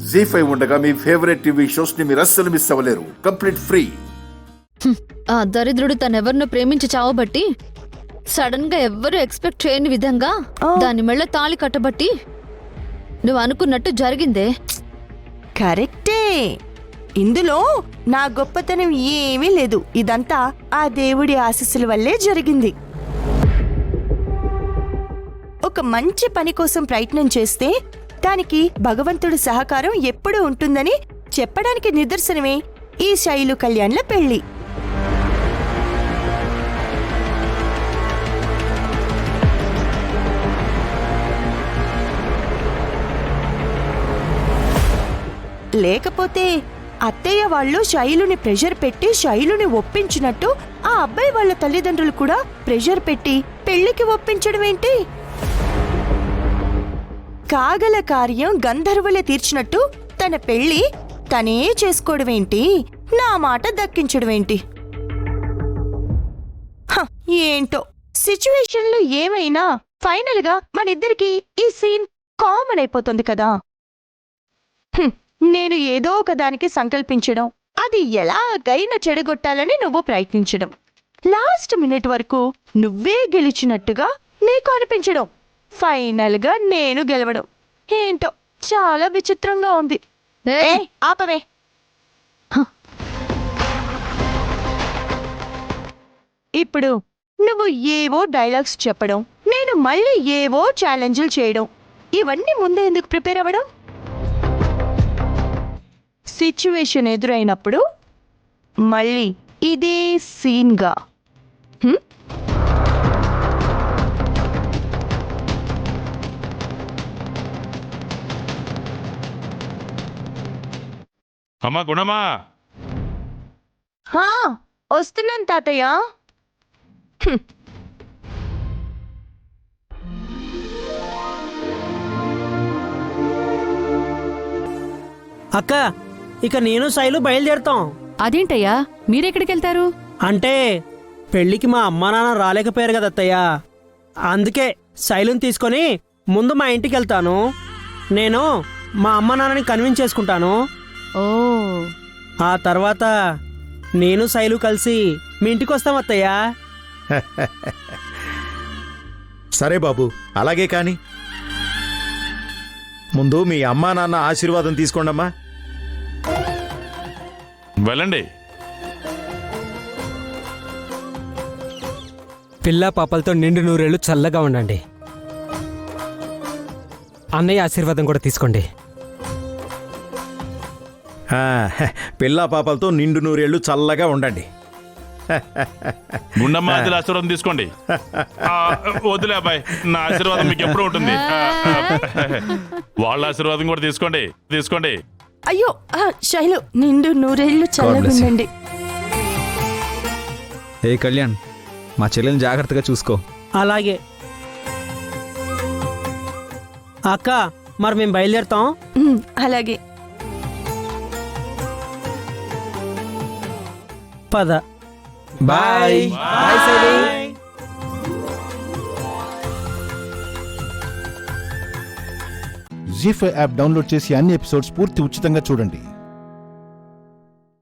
జీ5 ఉండగా మీ favourite TV shows ని మీరు అస్సలు మిస్ అవ్వలేరు. Complete free. ఆ దరిద్రుడు తనెవరినో ప్రేమించి చావబట్టి సడన్ గా ఎవ్వరూ ఎక్స్పెక్ట్ చేయని విధంగా దాని మెళ్ళ తాళి కట్టబట్టి నువ్వు అనుకున్నట్టు జరిగిందే. కరెక్టే. ఇందులో నా గొప్పతనం ఏమీ లేదు. ఇదంతా ఆ దేవుడి ఆశీస్సుల వల్లే జరిగింది. ఒక మంచి పని కోసం ప్రయత్నం చేస్తే దానికి భగవంతుడి సహకారం ఎప్పుడూ ఉంటుందని చెప్పడానికి నిదర్శనమే ఈ శైలు కళ్యాణ్ల పెళ్లి. లేకపోతే అత్తయ్య వాళ్ళు శైలుని ప్రెషర్ పెట్టి శైలుని ఒప్పించినట్టు ఆ అబ్బాయి వాళ్ళ తల్లిదండ్రులు కూడా ప్రెషర్ పెట్టి పెళ్లికి ఒప్పించడం ఏంటి? కాగల కార్యం గంధర్వులే తీర్చినట్టు తన పెళ్లి తనే చేసుకోవడమేంటి, నా మాట దక్కించడమేంటి? ఏంటో సిచ్యువేషన్లు ఏమైనా ఫైనల్ గా మనిద్దరికి ఈ సీన్ కామన్ అయిపోతుంది కదా. నేను ఏదో ఒక దానికి సంకల్పించడం, అది ఎలాగైనా చెడగొట్టాలని నువ్వు ప్రయత్నించడం, లాస్ట్ మినిట్ వరకు నువ్వే గెలిచినట్టుగా నీకు అనిపించడం, ఫైనల్ గా నేను గెలవడం. ఏంటో చాలా విచిత్రంగా ఉంది. ఆపవే. ఇప్పుడు నువ్వు ఏవో డైలాగ్స్ చెప్పడం, నేను మళ్ళీ ఏవో ఛాలెంజ్లు చేయడం, ఇవన్నీ ముందే ఎందుకు ప్రిపేర్ అవ్వడం? సిచ్యువేషన్ ఎదురైనప్పుడు మళ్ళీ ఇదే సీన్గా. అమ్మా గుణమా, వస్తున్నాను తాతయ్య. అక్క, ఇక నేను శైలు బయలుదేరుతాం. అదేంటయ్యా మీరెక్కడికెళ్తారు? అంటే పెళ్ళికి మా అమ్మా నాన్న రాలేకపోయారు కదా అత్తయ్య, అందుకే శైలుని తీసుకొని ముందు మా ఇంటికి వెళ్తాను. నేను మా అమ్మ నాన్నని కన్విన్స్ చేసుకుంటాను. ఓ, ఆ తర్వాత నేను శైలు కలిసి మీ ఇంటికి వస్తాం అత్తయ్య. సరే బాబు, అలాగే కాని ముందు మీ అమ్మా నాన్న ఆశీర్వాదం తీసుకోండమ్మా. వెళ్ళండి. పిల్ల పాపలతో నిండు నూరేళ్లు చల్లగా ఉండండి. అన్నయ్య ఆశీర్వాదం కూడా తీసుకోండి. పిల్లా పాపలతో నిండు నూరేళ్లు చల్లగా ఉండండి. గుండమ్మ ఆశీర్వాదం తీసుకోండి. వదిలే అబ్బాయి, నా ఆశీర్వాదం మీకు ఎప్పుడు ఉంటుంది. వాళ్ళ ఆశీర్వాదం కూడా తీసుకోండి. తీసుకోండి. అయ్యో శైలు, నిండు నూరేళ్లు చల్లగా ఉండండి. ఏ కళ్యాణ్, మా చెల్లెని జాగ్రత్తగా చూసుకో. అలాగే అక్క, మరి మేము బయలుదేరుతాం. అలాగే. పద. Bye. Bye Shailu. Zee five app download చేసి అన్ని ఎపిసోడ్స్ పూర్తి ఉచితంగా చూడండి.